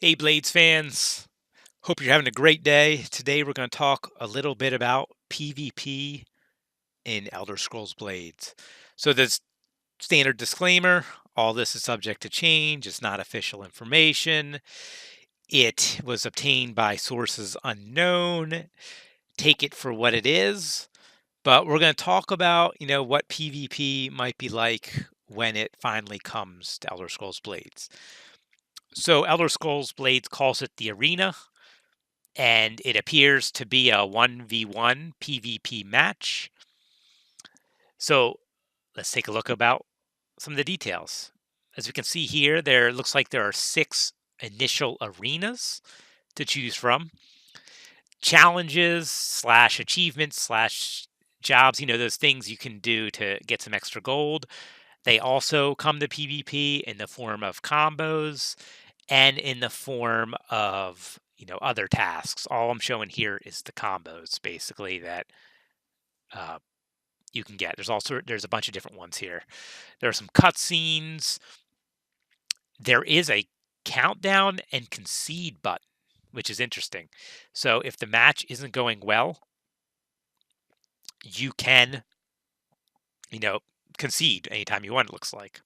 Hey, Blades fans. Hope you're having a great day. Today, we're going to talk a little bit about PvP in Elder Scrolls Blades. So, this standard disclaimer, all this is subject to change. It's not official information. It was obtained by sources unknown. Take it for what it is. But we're going to talk about, what PvP might be like when it finally comes to Elder Scrolls Blades. So, Elder Scrolls Blades calls it the arena, and it appears to be a 1v1 PvP match. So let's take a look about some of the details. As we can see here, there looks like there are 6 initial arenas to choose from. Challenges slash achievements slash jobs, those things you can do to get some extra gold. They also come to PvP in the form of combos and in the form of other tasks. All I'm showing here is the combos basically that you can get. There's a bunch of different ones here. There are some cutscenes. There is a countdown and concede button, which is interesting. So if the match isn't going well, you can concede anytime you want, it looks like.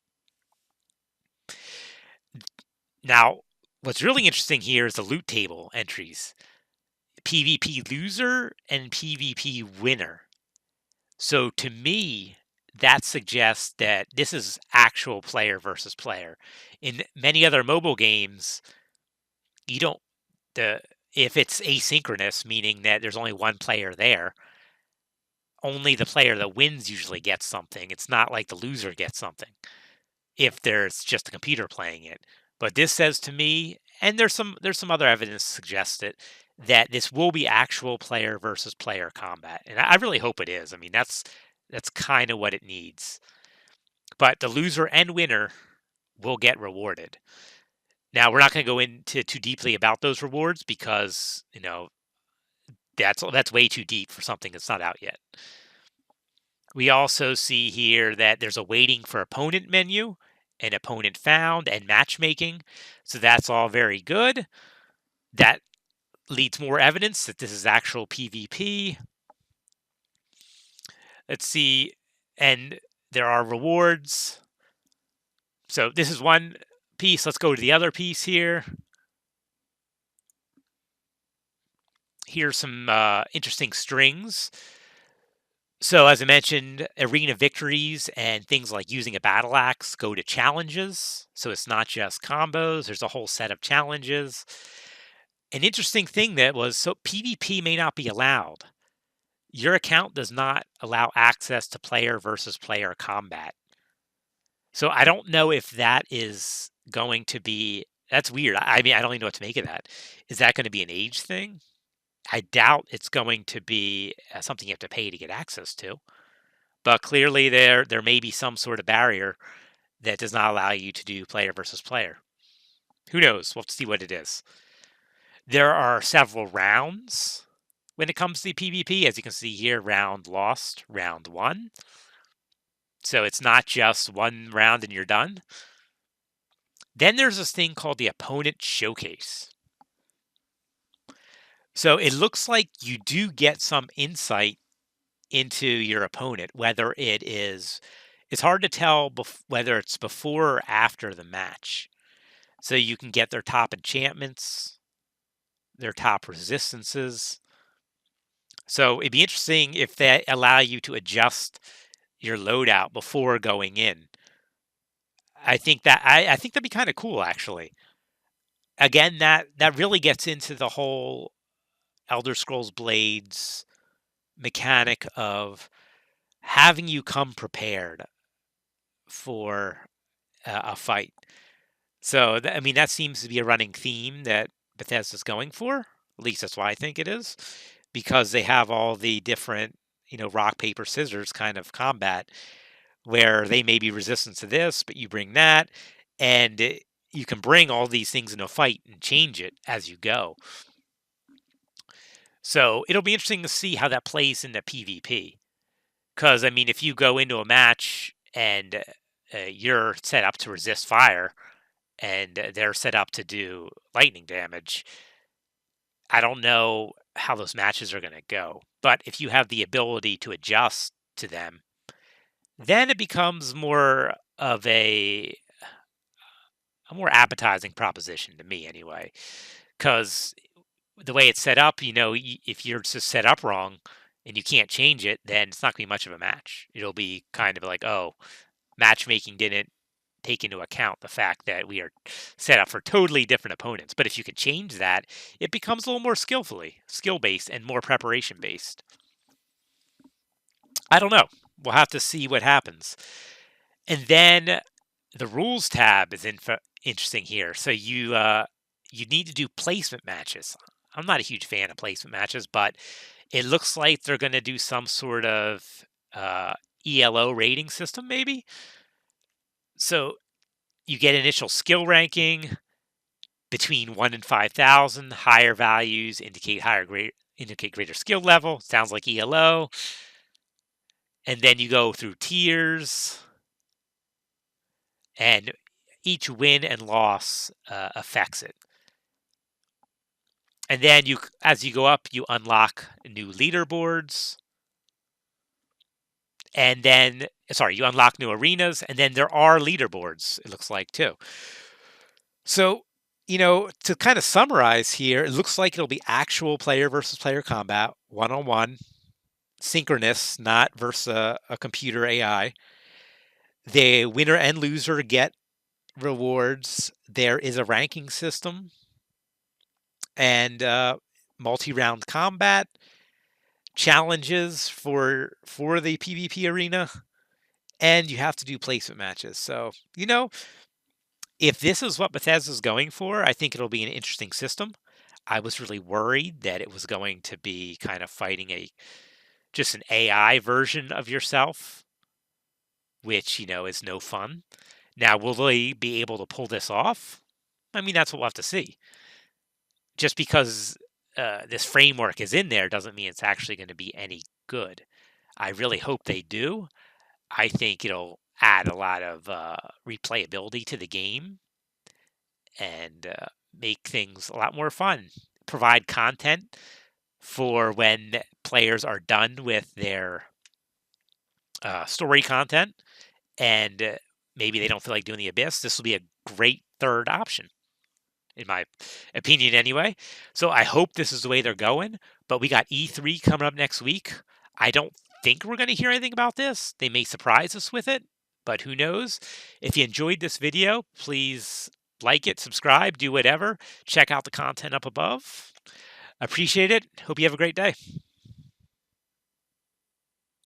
Now, what's really interesting here is the loot table entries. PvP loser and PvP winner. So to me, that suggests that this is actual player versus player. In many other mobile games, you don't if it's asynchronous, meaning that there's only one player there, only the player that wins usually gets something. It's not like the loser gets something if there's just a computer playing it. But this says to me, and there's some other evidence to suggest it, that this will be actual player versus player combat. And I really hope it is. I mean, that's kind of what it needs. But the loser and winner will get rewarded. Now, we're not going to go into too deeply about those rewards because, that's way too deep for something that's not out yet. We also see here that there's a waiting for opponent menu, an opponent found, and matchmaking. So that's all very good. That leads more evidence that this is actual PvP. Let's see. And there are rewards. So this is one piece. Let's go to the other piece here. Here's some interesting strings. So as I mentioned, arena victories and things like using a battle axe go to challenges. So it's not just combos. There's a whole set of challenges. An interesting thing that was, so PvP may not be allowed. Your account does not allow access to player versus player combat. So I don't know if that is going to be, that's weird. I mean, I don't even know what to make of that. Is that going to be an age thing? I doubt it's going to be something you have to pay to get access to. But clearly there may be some sort of barrier that does not allow you to do player versus player. Who knows? We'll have to see what it is. There are several rounds when it comes to PvP. As you can see here, round lost, round won. So it's not just one round and you're done. Then there's this thing called the opponent showcase. So it looks like you do get some insight into your opponent, whether it's hard to tell whether it's before or after the match. So you can get their top enchantments, their top resistances. So it'd be interesting if they allow you to adjust your loadout before going in. I think that'd be kind of cool, actually. Again, that really gets into the whole Elder Scrolls Blades mechanic of having you come prepared for a fight. So, I mean, that seems to be a running theme that Bethesda's going for. At least that's why I think it is, because they have all the different, rock, paper, scissors kind of combat where they may be resistant to this, but you bring that, and you can bring all these things in a fight and change it as you go. So it'll be interesting to see how that plays into PvP. Because, I mean, if you go into a match and you're set up to resist fire, and they're set up to do lightning damage. I don't know how those matches are going to go, but if you have the ability to adjust to them, then it becomes more of a more appetizing proposition to me anyway. Because the way it's set up, if you're just set up wrong and you can't change it, then it's not going to be much of a match. It'll be kind of like, oh, matchmaking didn't take into account the fact that we are set up for totally different opponents. But if you could change that, it becomes a little more skill based and more preparation based. I don't know. We'll have to see what happens. And then the rules tab is interesting here. So you need to do placement matches. I'm not a huge fan of placement matches, but it looks like they're going to do some sort of ELO rating system, maybe. So you get initial skill ranking between 1 and 5,000. Higher values indicate greater skill level. Sounds like ELO. And then you go through tiers, and each win and loss affects it. And then as you go up, you unlock new leaderboards. And then, sorry, you unlock new arenas, and then there are leaderboards, it looks like, too. So, to kind of summarize here, it looks like it'll be actual player versus player combat, one-on-one, synchronous, not versus a computer AI. The winner and loser get rewards. There is a ranking system and multi-round combat, challenges for the PvP arena, and you have to do placement matches. So, if this is what Bethesda's going for, I think it'll be an interesting system. I was really worried that it was going to be kind of fighting just an AI version of yourself, which, is no fun. Now, will they be able to pull this off? I mean, that's what we'll have to see. Just because this framework is in there doesn't mean it's actually going to be any good. I really hope they do. I think it'll add a lot of replayability to the game and make things a lot more fun. Provide content for when players are done with their story content and maybe they don't feel like doing the Abyss. This will be a great third option, in my opinion anyway. So I hope this is the way they're going. But we got E3 coming up next week. I don't think we're going to hear anything about this. They may surprise us with it, but who knows? If you enjoyed this video, please like it, subscribe, do whatever. Check out the content up above. Appreciate it. Hope you have a great day.